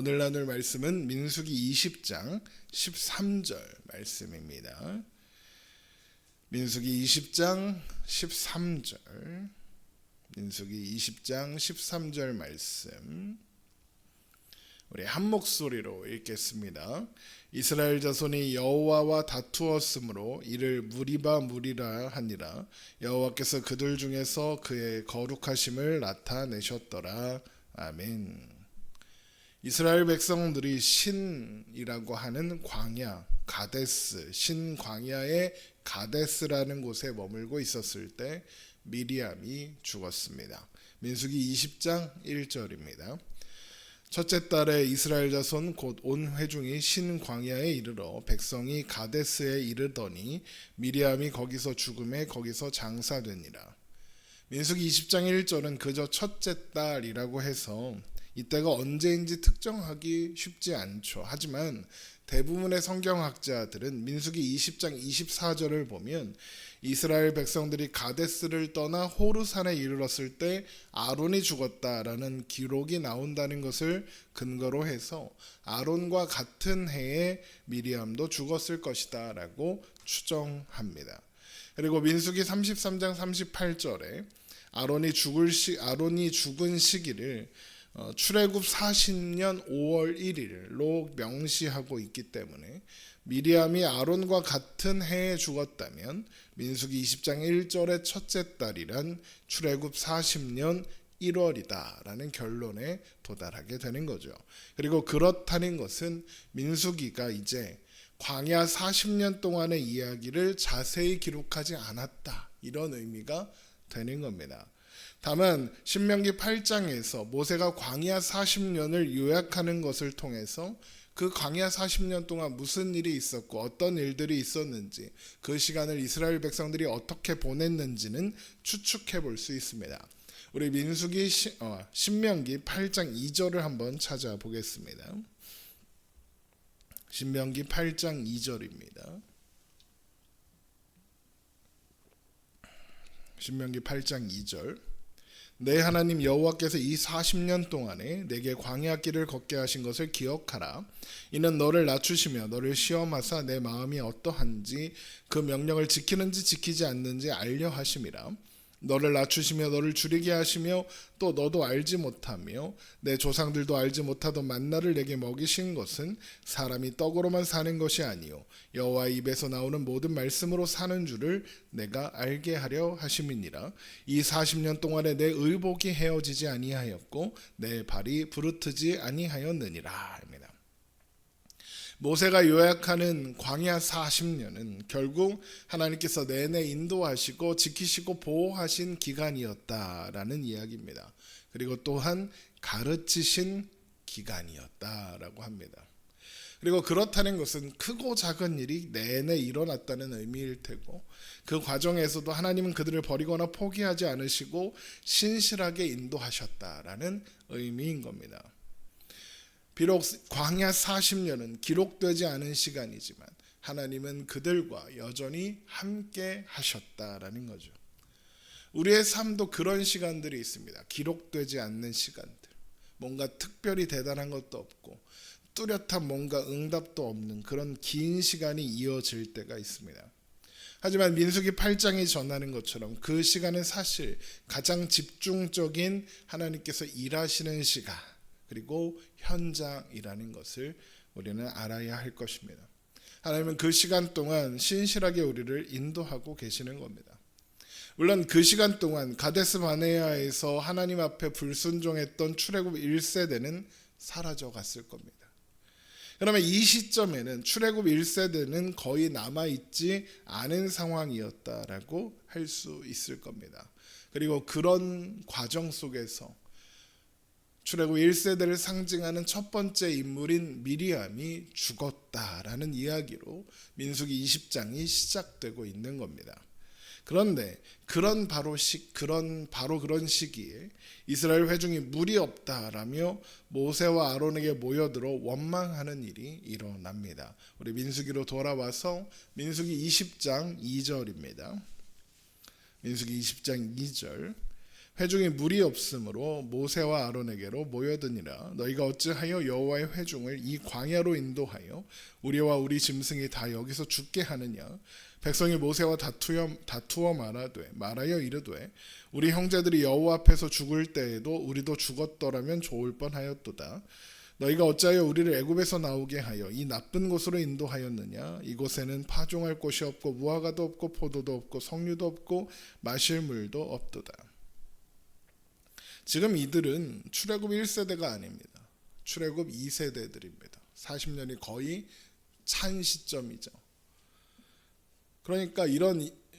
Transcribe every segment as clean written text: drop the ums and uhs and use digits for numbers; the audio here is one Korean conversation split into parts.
오늘 나눌 말씀은 민수기 20장 13절 말씀입니다. 민수기 20장 13절 민수기 20장 13절 말씀 우리 한 목소리로 읽겠습니다. 이스라엘 자손이 여호와와 다투었으므로 이를 무리라 하니라. 여호와께서 그들 중에서 그의 거룩하심을 나타내셨더라. 아멘. 이스라엘 백성들이 신이라고 하는 광야, 가데스, 신광야의 가데스라는 곳에 머물고 있었을 때 미리암이 죽었습니다. 민수기 20장 1절입니다. 첫째 달에 이스라엘 자손 곧 온 회중이 신광야에 이르러 백성이 가데스에 이르더니 미리암이 거기서 죽음에 거기서 장사되니라. 민수기 20장 1절은 그저 첫째 달이라고 해서 이때가 언제인지 특정하기 쉽지 않죠. 하지만 대부분의 성경학자들은 민수기 20장 24절을 보면 이스라엘 백성들이 가데스를 떠나 호르산에 이르렀을 때 아론이 죽었다라는 기록이 나온다는 것을 근거로 해서 아론과 같은 해에 미리암도 죽었을 것이다 라고 추정합니다. 그리고 민수기 33장 38절에 아론이 죽은 시기를 출애굽 40년 5월 1일로 명시하고 있기 때문에 미리암이 아론과 같은 해에 죽었다면 민수기 20장 1절의 첫째 달이란 출애굽 40년 1월이다라는 결론에 도달하게 되는 거죠. 그리고 그렇다는 것은 민수기가 이제 광야 40년 동안의 이야기를 자세히 기록하지 않았다, 이런 의미가 되는 겁니다. 다만 신명기 8장에서 모세가 광야 40년을 요약하는 것을 통해서 그 광야 40년 동안 무슨 일이 있었고 어떤 일들이 있었는지, 그 시간을 이스라엘 백성들이 어떻게 보냈는지는 추측해 볼 수 있습니다. 우리 민수기 신명기 8장 2절을 한번 찾아보겠습니다. 신명기 8장 2절입니다. 신명기 8장 2절. 내 하나님 여호와께서 이 40년 동안에 내게 광야 길을 걷게 하신 것을 기억하라. 이는 너를 낮추시며 너를 시험하사 내 마음이 어떠한지 그 명령을 지키는지 지키지 않는지 알려 하심이라. 너를 낮추시며 너를 줄이게 하시며 또 너도 알지 못하며 내 조상들도 알지 못하던 만나를 내게 먹이신 것은 사람이 떡으로만 사는 것이 아니요 여호와의 입에서 나오는 모든 말씀으로 사는 줄을 내가 알게 하려 하심이니라. 이 40년 동안에 내 의복이 헤어지지 아니하였고 내 발이 부르트지 아니하였느니라 합니다. 모세가 요약하는 광야 40년은 결국 하나님께서 내내 인도하시고 지키시고 보호하신 기간이었다라는 이야기입니다. 그리고 또한 가르치신 기간이었다라고 합니다. 그리고 그렇다는 것은 크고 작은 일이 내내 일어났다는 의미일 테고, 그 과정에서도 하나님은 그들을 버리거나 포기하지 않으시고 신실하게 인도하셨다라는 의미인 겁니다. 비록 광야 40년은 기록되지 않은 시간이지만 하나님은 그들과 여전히 함께 하셨다라는 거죠. 우리의 삶도 그런 시간들이 있습니다. 기록되지 않는 시간들. 뭔가 특별히 대단한 것도 없고 뚜렷한 뭔가 응답도 없는 그런 긴 시간이 이어질 때가 있습니다. 하지만 민수기 8장이 전하는 것처럼 그 시간은 사실 가장 집중적인 하나님께서 일하시는 시간, 그리고 현장이라는 것을 우리는 알아야 할 것입니다. 하나님은 그 시간 동안 신실하게 우리를 인도하고 계시는 겁니다. 물론 그 시간 동안 가데스 바네아에서 하나님 앞에 불순종했던 출애굽 1세대는 사라져 갔을 겁니다. 그러면 이 시점에는 출애굽 1세대는 거의 남아있지 않은 상황이었다라고 할 수 있을 겁니다. 그리고 그런 과정 속에서 출애굽 1세대를 상징하는 첫 번째 인물인 미리암이 죽었다라는 이야기로 민수기 20장이 시작되고 있는 겁니다. 그런데 그런 시기에 이스라엘 회중이 물이 없다라며 모세와 아론에게 모여들어 원망하는 일이 일어납니다. 우리 민수기로 돌아와서 민수기 20장 2절입니다. 민수기 20장 2절. 회중이 물이 없으므로 모세와 아론에게로 모여드니라. 너희가 어찌하여 여호와의 회중을 이 광야로 인도하여 우리와 우리 짐승이 다 여기서 죽게 하느냐. 백성이 모세와 다투어 말하여 이르되 우리 형제들이 여호와 앞에서 죽을 때에도 우리도 죽었더라면 좋을 뻔하였도다. 너희가 어찌하여 우리를 애굽에서 나오게 하여 이 나쁜 곳으로 인도하였느냐. 이곳에는 파종할 곳이 없고 무화과도 없고 포도도 없고 석류도 없고 마실 물도 없도다. 지금 이들은 출애굽 1세대가 아닙니다. 출애굽 2세대들입니다. 40년이 거의 찬 시점이죠.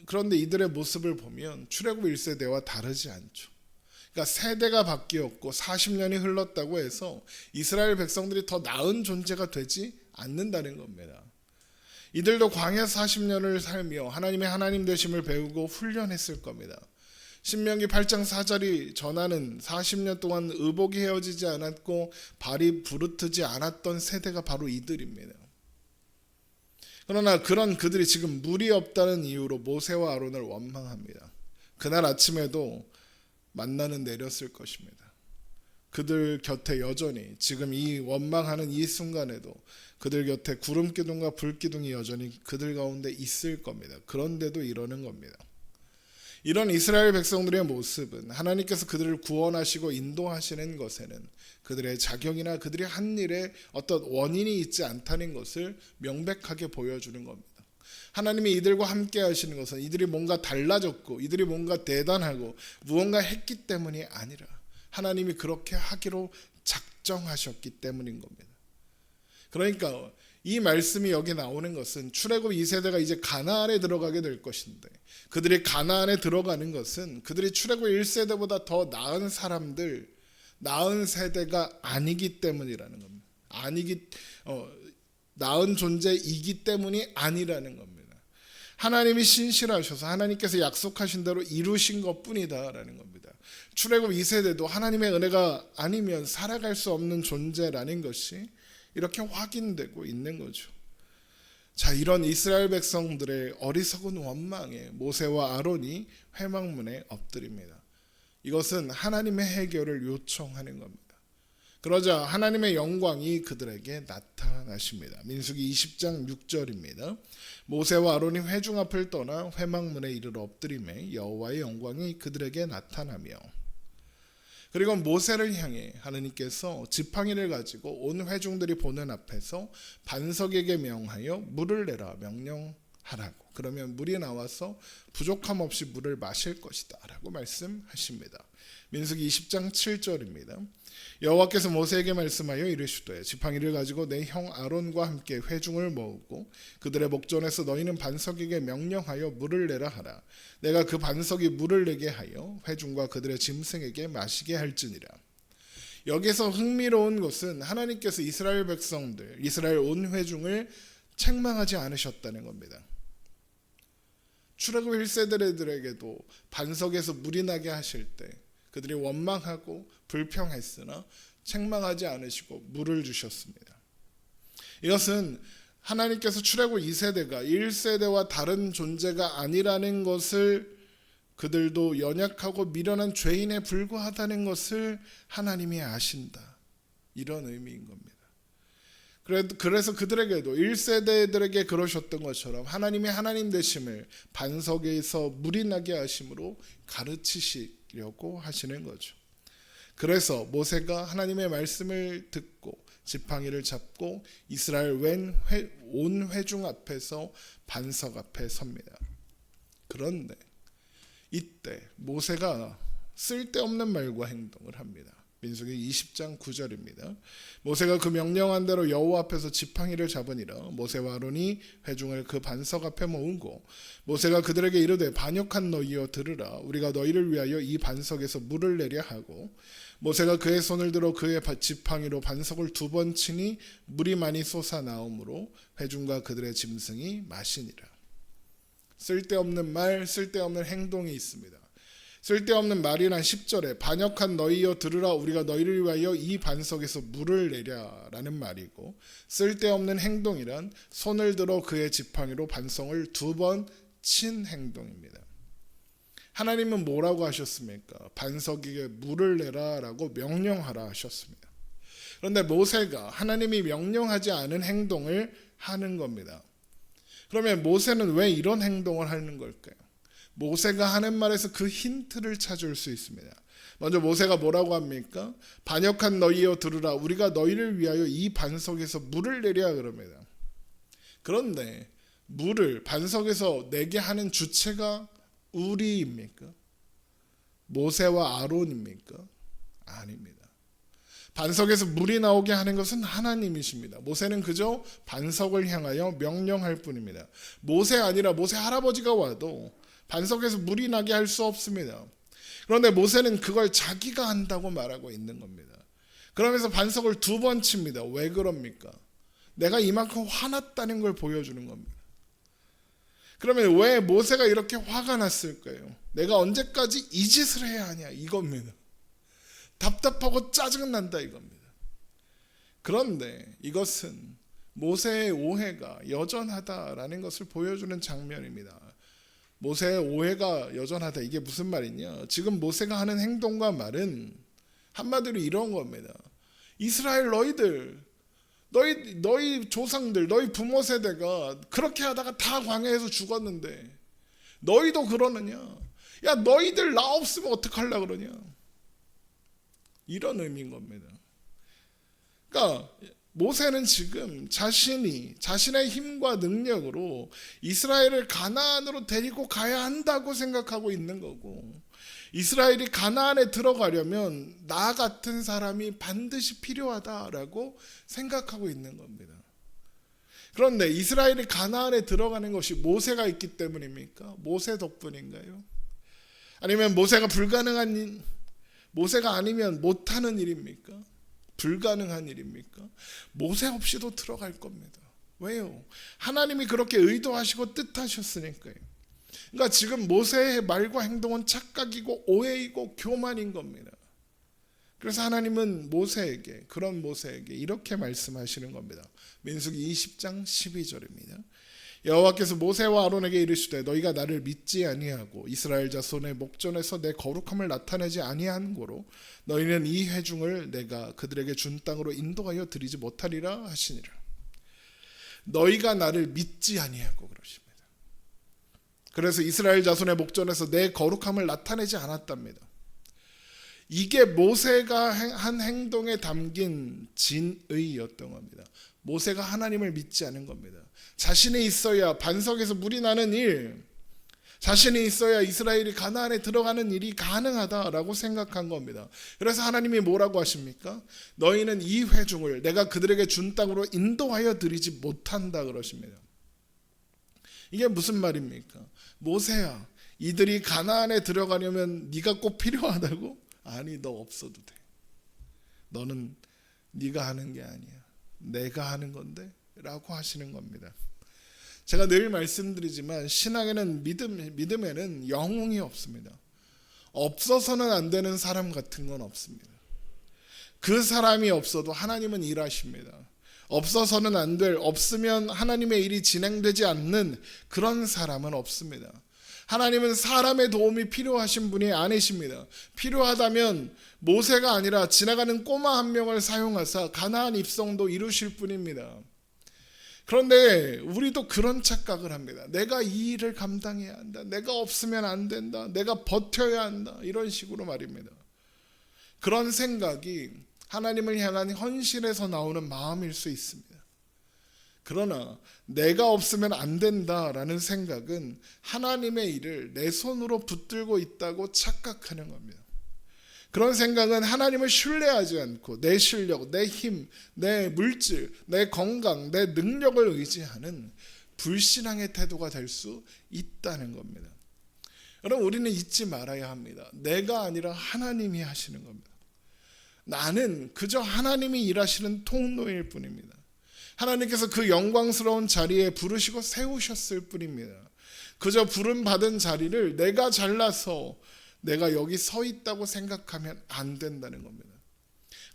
그런데 이들의 모습을 보면 출애굽 1세대와 다르지 않죠. 그러니까 세대가 바뀌었고 40년이 흘렀다고 해서 이스라엘 백성들이 더 나은 존재가 되지 않는다는 겁니다. 이들도 광야 40년을 살며 하나님의 하나님 되심을 배우고 훈련했을 겁니다. 신명기 8장 4절이 전하는 40년 동안 의복이 헤어지지 않았고 발이 부르트지 않았던 세대가 바로 이들입니다. 그러나 그들이 지금 물이 없다는 이유로 모세와 아론을 원망합니다. 그날 아침에도 만나는 내렸을 것입니다. 그들 곁에 여전히 지금 이 원망하는 이 순간에도 그들 곁에 구름 기둥과 불 기둥이 여전히 그들 가운데 있을 겁니다. 그런데도 이러는 겁니다. 이런 이스라엘 백성들의 모습은 하나님께서 그들을 구원하시고 인도하시는 것에는 그들의 자격이나 그들이 한 일에 어떤 원인이 있지 않다는 것을 명백하게 보여주는 겁니다. 하나님이 이들과 함께 하시는 것은 이들이 뭔가 달라졌고 이들이 뭔가 대단하고 무언가 했기 때문이 아니라 하나님이 그렇게 하기로 작정하셨기 때문인 겁니다. 그러니까 이 말씀이 여기 나오는 것은 출애굽 2세대가 이제 가나안에 들어가게 될 것인데 그들이 가나안에 들어가는 것은 그들이 출애굽 1세대보다 더 나은 사람들, 나은 세대가 아니기 때문이라는 겁니다. 나은 존재이기 때문이 아니라는 겁니다. 하나님이 신실하셔서 하나님께서 약속하신 대로 이루신 것뿐이다라는 겁니다. 출애굽 2세대도 하나님의 은혜가 아니면 살아갈 수 없는 존재라는 것이 이렇게 확인되고 있는 거죠. 자, 이런 이스라엘 백성들의 어리석은 원망에 모세와 아론이 회막문에 엎드립니다. 이것은 하나님의 해결을 요청하는 겁니다. 그러자 하나님의 영광이 그들에게 나타나십니다. 민수기 20장 6절입니다. 모세와 아론이 회중 앞을 떠나 회막문에 이르러 엎드리매 여호와의 영광이 그들에게 나타나며 그리고 모세를 향해 하나님께서 지팡이를 가지고 온 회중들이 보는 앞에서 반석에게 명하여 물을 내라 명령하라고. 그러면 물이 나와서 부족함 없이 물을 마실 것이다 라고 말씀하십니다. 민수기 20장 7절입니다. 여호와께서 모세에게 말씀하여 이르시되 지팡이를 가지고 내 형 아론과 함께 회중을 모으고 그들의 목전에서 너희는 반석에게 명령하여 물을 내라 하라. 내가 그 반석이 물을 내게 하여 회중과 그들의 짐승에게 마시게 할지니라. 여기서 흥미로운 것은 하나님께서 이스라엘 백성들, 이스라엘 온 회중을 책망하지 않으셨다는 겁니다. 출애굽 1세대들에게도 반석에서 물이 나게 하실 때 그들이 원망하고 불평했으나 책망하지 않으시고 물을 주셨습니다. 이것은 하나님께서 출애굽 2세대가 1세대와 다른 존재가 아니라는 것을 그들도 연약하고 미련한 죄인에 불과하다는 것을 하나님이 아신다. 이런 의미인 겁니다. 그래서 그들에게도 1세대들에게 그러셨던 것처럼 하나님의 하나님 되심을 반석에서 물이 나게 하심으로 가르치시려고 하시는 거죠. 그래서 모세가 하나님의 말씀을 듣고 지팡이를 잡고 이스라엘 온 회중 앞에서 반석 앞에 섭니다. 그런데 이때 모세가 쓸데없는 말과 행동을 합니다. 민수기 20장 9절입니다. 모세가 그 명령한 대로 여호와 앞에서 지팡이를 잡으니라. 모세와 아론이 회중을 그 반석 앞에 모으고 모세가 그들에게 이르되 반역한 너희여 들으라. 우리가 너희를 위하여 이 반석에서 물을 내려 하고 모세가 그의 손을 들어 그의 지팡이로 반석을 2번 치니 물이 많이 솟아나오므로 회중과 그들의 짐승이 마시니라. 쓸데없는 말, 쓸데없는 행동이 있습니다. 쓸데없는 말이란 10절에 반역한 너희여 들으라. 우리가 너희를 위하여 이 반석에서 물을 내랴 라는 말이고, 쓸데없는 행동이란 손을 들어 그의 지팡이로 반석을 2번 친 행동입니다. 하나님은 뭐라고 하셨습니까? 반석에게 물을 내라라고 명령하라 하셨습니다. 그런데 모세가 하나님이 명령하지 않은 행동을 하는 겁니다. 그러면 모세는 왜 이런 행동을 하는 걸까요? 모세가 하는 말에서 그 힌트를 찾을 수 있습니다. 먼저 모세가 뭐라고 합니까? 반역한 너희여 들으라. 우리가 너희를 위하여 이 반석에서 물을 내랴 그럽니다. 그런데 물을 반석에서 내게 하는 주체가 우리입니까? 모세와 아론입니까? 아닙니다. 반석에서 물이 나오게 하는 것은 하나님이십니다. 모세는 그저 반석을 향하여 명령할 뿐입니다. 모세 아니라 모세 할아버지가 와도 반석에서 물이 나게 할 수 없습니다. 그런데 모세는 그걸 자기가 한다고 말하고 있는 겁니다. 그러면서 반석을 2번 칩니다. 왜 그럽니까? 내가 이만큼 화났다는 걸 보여주는 겁니다. 그러면 왜 모세가 이렇게 화가 났을까요? 내가 언제까지 이 짓을 해야 하냐 이겁니다. 답답하고 짜증난다 이겁니다. 그런데 이것은 모세의 오해가 여전하다라는 것을 보여주는 장면입니다. 모세의 오해가 여전하다. 이게 무슨 말이냐? 지금 모세가 하는 행동과 말은 한마디로 이런 겁니다. 이스라엘 너희들, 너희 조상들, 너희 부모 세대가 그렇게 하다가 다 광야에서 죽었는데 너희도 그러느냐? 야 너희들 나 없으면 어떡하려고 그러냐? 이런 의미인 겁니다. 그러니까 모세는 지금 자신의 힘과 능력으로 이스라엘을 가나안으로 데리고 가야 한다고 생각하고 있는 거고, 이스라엘이 가나안에 들어가려면 나 같은 사람이 반드시 필요하다라고 생각하고 있는 겁니다. 그런데 이스라엘이 가나안에 들어가는 것이 모세가 있기 때문입니까? 모세 덕분인가요? 아니면 모세가 모세가 아니면 못하는 일입니까? 불가능한 일입니까? 모세 없이도 들어갈 겁니다. 왜요? 하나님이 그렇게 의도하시고 뜻하셨으니까요. 그러니까 지금 모세의 말과 행동은 착각이고 오해이고 교만인 겁니다. 그래서 하나님은 그런 모세에게 이렇게 말씀하시는 겁니다. 민수기 20장 12절입니다. 여호와께서 모세와 아론에게 이르시되 너희가 나를 믿지 아니하고 이스라엘 자손의 목전에서 내 거룩함을 나타내지 아니한 고로 너희는 이 회중을 내가 그들에게 준 땅으로 인도하여 드리지 못하리라 하시니라. 너희가 나를 믿지 아니하고 그러십니다. 그래서 이스라엘 자손의 목전에서 내 거룩함을 나타내지 않았답니다. 이게 모세가 한 행동에 담긴 진의였던 겁니다. 모세가 하나님을 믿지 않은 겁니다. 자신이 있어야 반석에서 물이 나는 일, 자신이 있어야 이스라엘이 가나안에 들어가는 일이 가능하다라고 생각한 겁니다. 그래서 하나님이 뭐라고 하십니까? 너희는 이 회중을 내가 그들에게 준 땅으로 인도하여 드리지 못한다 그러십니다. 이게 무슨 말입니까? 모세야, 이들이 가나안에 들어가려면 네가 꼭 필요하다고? 아니, 너 없어도 돼. 너는 네가 하는 게 아니야. 내가 하는 건데 라고 하시는 겁니다. 제가 늘 말씀드리지만 신앙에는 믿음에는 영웅이 없습니다. 없어서는 안 되는 사람 같은 건 없습니다. 그 사람이 없어도 하나님은 일하십니다. 없어서는 안 될, 없으면 하나님의 일이 진행되지 않는 그런 사람은 없습니다. 하나님은 사람의 도움이 필요하신 분이 아니십니다. 필요하다면 모세가 아니라 지나가는 꼬마 한 명을 사용하사 가나안 입성도 이루실 뿐입니다. 그런데 우리도 그런 착각을 합니다. 내가 이 일을 감당해야 한다. 내가 없으면 안 된다. 내가 버텨야 한다. 이런 식으로 말입니다. 그런 생각이 하나님을 향한 헌신에서 나오는 마음일 수 있습니다. 그러나 내가 없으면 안 된다라는 생각은 하나님의 일을 내 손으로 붙들고 있다고 착각하는 겁니다. 그런 생각은 하나님을 신뢰하지 않고 내 실력, 내 힘, 내 물질, 내 건강, 내 능력을 의지하는 불신앙의 태도가 될 수 있다는 겁니다. 여러분, 우리는 잊지 말아야 합니다. 내가 아니라 하나님이 하시는 겁니다. 나는 그저 하나님이 일하시는 통로일 뿐입니다. 하나님께서 그 영광스러운 자리에 부르시고 세우셨을 뿐입니다. 그저 부름 받은 자리를 내가 잘나서 내가 여기 서 있다고 생각하면 안 된다는 겁니다.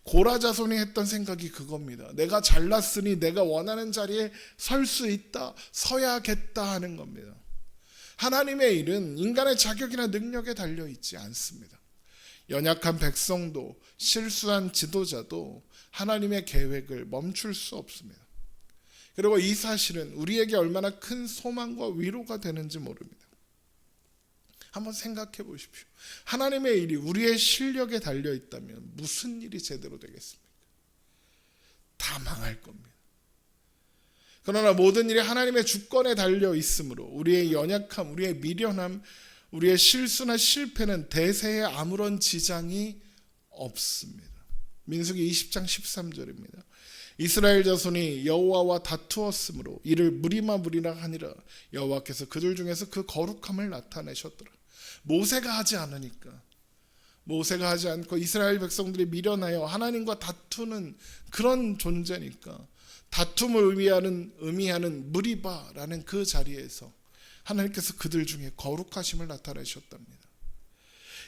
고라 자손이 했던 생각이 그겁니다. 내가 잘났으니 내가 원하는 자리에 설 수 있다, 서야겠다 하는 겁니다. 하나님의 일은 인간의 자격이나 능력에 달려 있지 않습니다. 연약한 백성도 실수한 지도자도 하나님의 계획을 멈출 수 없습니다. 그리고 이 사실은 우리에게 얼마나 큰 소망과 위로가 되는지 모릅니다. 한번 생각해 보십시오. 하나님의 일이 우리의 실력에 달려 있다면 무슨 일이 제대로 되겠습니까? 다 망할 겁니다. 그러나 모든 일이 하나님의 주권에 달려 있으므로 우리의 연약함, 우리의 미련함, 우리의 실수나 실패는 대세에 아무런 지장이 없습니다. 민수기 20장 13절입니다. 이스라엘 자손이 여호와와 다투었으므로 이를 무리라 하니라. 여호와께서 그들 중에서 그 거룩함을 나타내셨더라. 모세가 하지 않으니까, 모세가 하지 않고 이스라엘 백성들이 미련하여 하나님과 다투는 그런 존재니까 다툼을 의미하는 무리바라는 그 자리에서 하나님께서 그들 중에 거룩하심을 나타내셨답니다.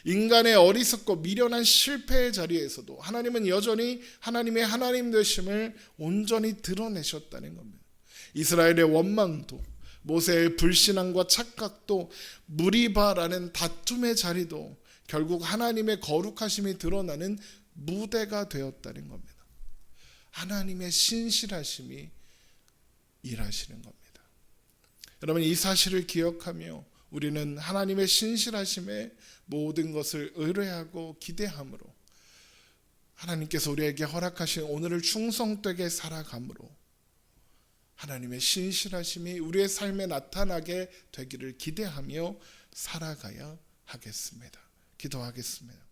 인간의 어리석고 미련한 실패의 자리에서도 하나님은 여전히 하나님의 하나님 되심을 온전히 드러내셨다는 겁니다. 이스라엘의 원망도, 모세의 불신앙과 착각도, 무리바라는 다툼의 자리도 결국 하나님의 거룩하심이 드러나는 무대가 되었다는 겁니다. 하나님의 신실하심이 일하시는 겁니다. 여러분, 이 사실을 기억하며 우리는 하나님의 신실하심에 모든 것을 의뢰하고 기대함으로 하나님께서 우리에게 허락하신 오늘을 충성되게 살아감으로 하나님의 신실하심이 우리의 삶에 나타나게 되기를 기대하며 살아가야 하겠습니다. 기도하겠습니다.